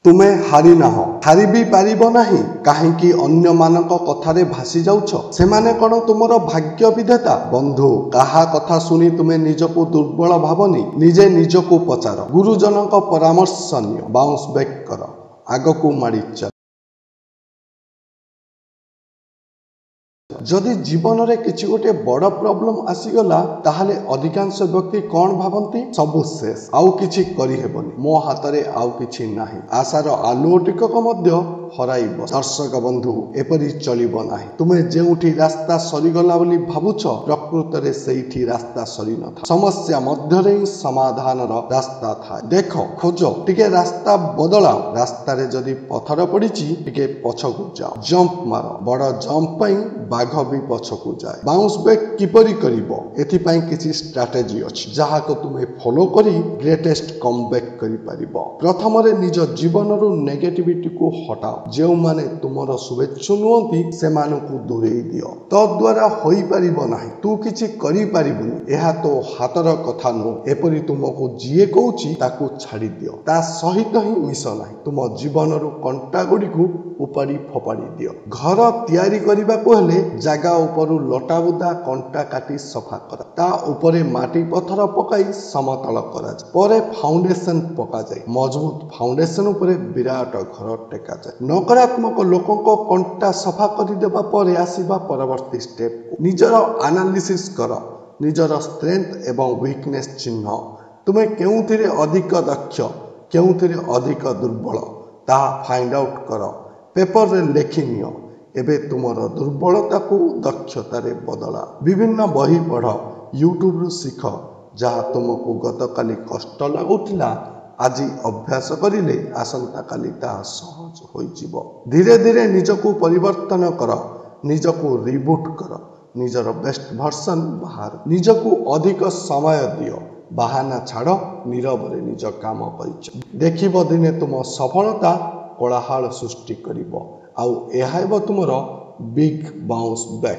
तुमे हारी नाह हारी भी पारिबो नाही काहेकि अन्य मानक कथारे भासी जाउछ सेमाने कोन तुमरो भाग्य विधाता बंधु काहा कथा सुनी तुमे निजको दुर्बल भावनी निजे निजको पचार गुरुजनक परामर्श नियो बाउंस बैक कर आगको माड़ी चल जदि जीवन रे किछि गोटे बड़ प्रॉब्लम आसीगला ताहाले अधिकांश व्यक्ति कौन भावंती सबु शेष आउ किछि करि हेबनी मो हातरे आउ किछि नाही आशार आलुओ टिकक मध्य हराइब दर्शक बंधु एपरि चलिब नाही तुमे जेउठी रास्ता सरीगला बोली भाबुछ प्रकृत रे सेइठी रास्ता सरी न था समस्या मध्य रे समाधान रास्ता था देखो खोजो टिके रास्ता बदलाओ रास्ता रे जदि पथर पड़िछि टिके पछकु जाओ जंप मारो बड़ जंप पई बाघ भी पछकु जाए बाउंस बैक किपरि करिवो एथि पई किछि स्ट्रेटजी अछि जहा को तुमे फॉलो करी ग्रेटेस्ट कमबैक करि परिबो प्रथम रे निज जीवन रो नेगेटिविटी को हटाओ जो माने तुमरो शुभेच्छु नुहंती सेमानकु दूरेई दियो तो द्वारा होई परिबो नाही तू किछि करि परिबुनी एहा तो हातर कथा नो एपरि तुमको जिए कहूची ताकू छाड़ी दियो ता सहित ही मिस नाही तुम जीवन रो कंटा गुडी को उपाड़ी फोपाड़ी दियो घर तयारी करिबा को हेले जागा उपरु लटा बुदा कंटा काटी सफा कर ता उपरे माटी पत्थर पकाई समतल करा जाय परे फाउंडेशन पका जाय मजबूत फाउंडेशन उपरे विराट घर टेका जाय नकारात्मक लोकों को कंटा सफा करि देबा परे आसीबा परवर्ती स्टेप निजर एनालिसिस कर निजर स्ट्रेंथ एवं वीकनेस चिन्ह तुमे केउथिरे अधिक दक्ष केउथिरे अधिक दुर्बल ता फाइंड आउट कर पेपर रे लेखि नियो एबे तुमर दुर्बलता को दक्षता रे बदला विभिन्न बही पढ़ यूट्यूब रु सीख जहा तुमको गतकाली कष्ट लागुथिला आज अभ्यास करिले आसंता काली ता सहज होई जिवो धीरे धीरे निजको परिवर्तन कर निजको रिबूट कर निजर बेस्ट वर्जन बाहर निजको अधिक समय दियो बाहाना छाड़ नीरव रे निज काम करिछ देखिबो दिने तुम सफलता कोलाहल सृष्टि करिवो आउ एहा हेबो तुमरो बिग बाउंस बैक।